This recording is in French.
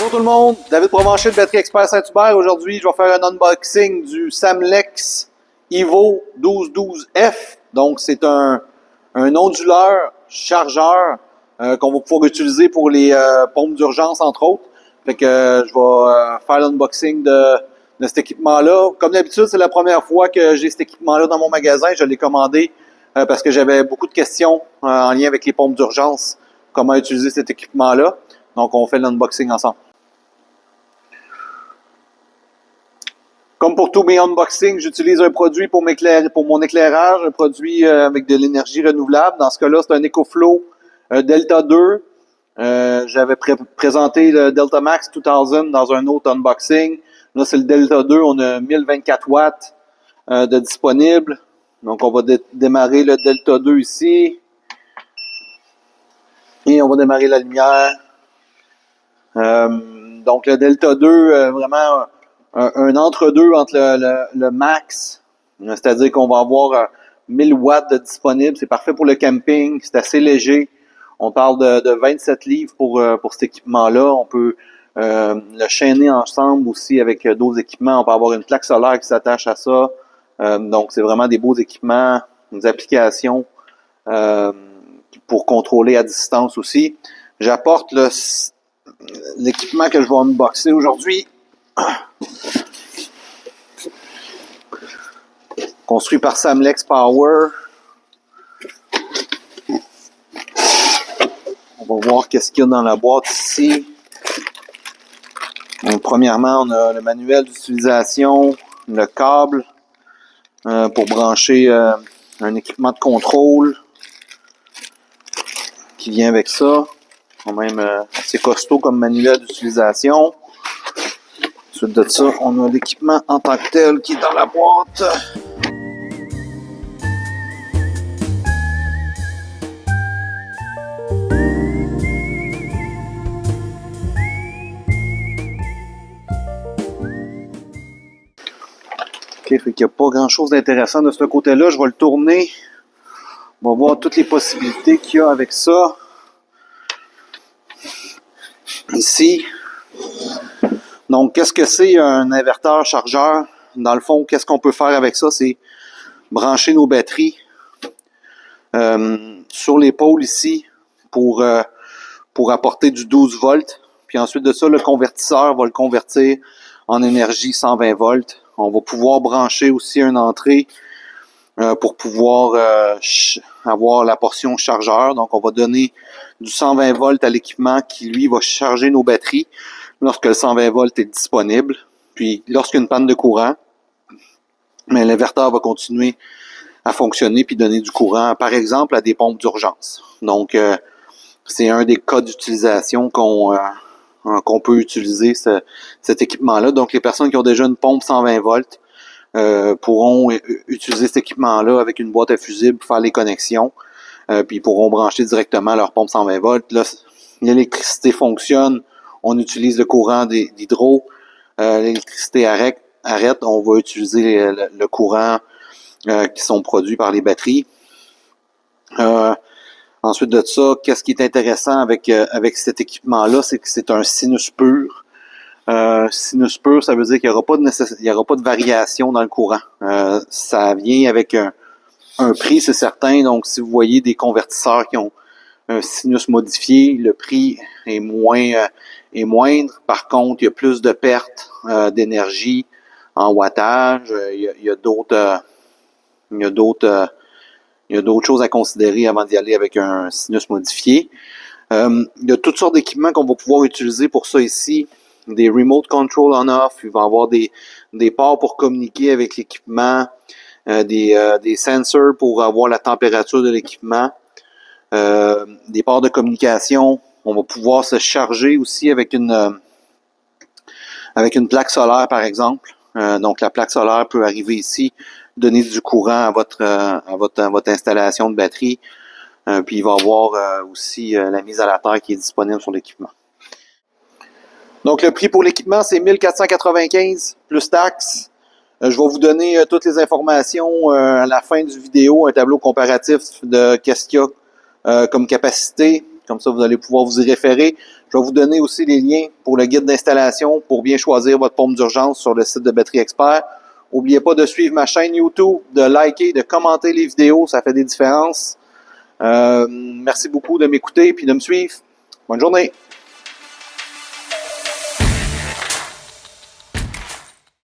Bonjour tout le monde, David Provencher de Batterie Expert Saint-Hubert. Aujourd'hui, je vais faire un unboxing du Samlex Evo 1212F. Donc, c'est un onduleur chargeur qu'on va pouvoir utiliser pour les pompes d'urgence, entre autres. Fait que je vais faire l'unboxing de cet équipement-là. Comme d'habitude, c'est la première fois que j'ai cet équipement-là dans mon magasin. Je l'ai commandé parce que j'avais beaucoup de questions en lien avec les pompes d'urgence. Comment utiliser cet équipement-là. Donc, on fait l'unboxing ensemble. Comme pour tous mes unboxings, j'utilise un produit pour mon éclairage, un produit avec de l'énergie renouvelable. Dans ce cas-là, c'est un EcoFlow Delta 2. J'avais présenté le Delta Max 2000 dans un autre unboxing. Là, c'est le Delta 2. On a 1024 watts de disponible. Donc, on va démarrer le Delta 2 ici. Et on va démarrer la lumière. Donc, le Delta 2, vraiment un entre-deux entre le max, c'est-à-dire qu'on va avoir 1000 watts de disponible. C'est parfait pour le camping, c'est assez léger. On parle de 27 livres pour cet équipement-là. On peut le chaîner ensemble aussi avec d'autres équipements. On peut avoir une plaque solaire qui s'attache à ça. Donc, c'est vraiment des beaux équipements, des applications pour contrôler à distance aussi. J'apporte l'équipement que je vais unboxer aujourd'hui. Construit par Samlex Power. On va voir qu'est-ce qu'il y a dans la boîte ici. Donc, premièrement, on a le manuel d'utilisation, le câble pour brancher un équipement de contrôle qui vient avec ça. Quand même assez costaud comme manuel d'utilisation. Ensuite de ça, on a l'équipement en tant que tel qui est dans la boîte. OK, fait qu'il n'y a pas grand-chose d'intéressant de ce côté-là. Je vais le tourner. On va voir toutes les possibilités qu'il y a avec ça. Ici. Donc, qu'est-ce que c'est un inverteur chargeur? Dans le fond, qu'est-ce qu'on peut faire avec ça? C'est brancher nos batteries sur l'épaule ici pour apporter du 12 volts. Puis ensuite de ça, le convertisseur va le convertir en énergie 120 volts. On va pouvoir brancher aussi une entrée pour pouvoir avoir la portion chargeur. Donc, on va donner du 120 volts à l'équipement qui, lui, va charger nos batteries lorsque le 120 volts est disponible. Puis, lorsqu'il y a une panne de courant, mais l'inverteur va continuer à fonctionner puis donner du courant, par exemple, à des pompes d'urgence. Donc, c'est un des cas d'utilisation qu'on peut utiliser cet équipement-là. Donc, les personnes qui ont déjà une pompe 120 volts pourront utiliser cet équipement-là avec une boîte à fusibles pour faire les connexions. Puis, ils pourront brancher directement leur pompe 120 volts. Là, l'électricité fonctionne. On utilise le courant d'hydro. L'électricité arrête. On va utiliser le courant qui sont produits par les batteries. Ensuite de ça, qu'est-ce qui est intéressant avec cet équipement-là, c'est que c'est un sinus pur. Sinus pur, ça veut dire qu'il n'y aura pas de variation dans le courant. Ça vient avec un prix, c'est certain. Donc, si vous voyez des convertisseurs qui ont un sinus modifié, le prix est moindre. Par contre, il y a plus de pertes d'énergie en wattage. Il y a d'autres choses à considérer avant d'y aller avec un sinus modifié. Il y a toutes sortes d'équipements qu'on va pouvoir utiliser pour ça ici. Des remote control on-off. Il va y avoir des ports pour communiquer avec l'équipement. Des sensors pour avoir la température de l'équipement. Des ports de communication. On va pouvoir se charger aussi avec une plaque solaire, par exemple. Donc, la plaque solaire peut arriver ici, donner du courant à votre installation de batterie. Puis, il va y avoir aussi la mise à la terre qui est disponible sur l'équipement. Donc, le prix pour l'équipement, c'est 1495 plus taxes. Je vais vous donner toutes les informations à la fin du vidéo, un tableau comparatif de qu'est-ce qu'il y a comme capacité. Comme ça, vous allez pouvoir vous y référer. Je vais vous donner aussi les liens pour le guide d'installation pour bien choisir votre pompe d'urgence sur le site de Batterie Expert. N'oubliez pas de suivre ma chaîne YouTube, de liker, de commenter les vidéos, ça fait des différences. Merci beaucoup de m'écouter et de me suivre. Bonne journée!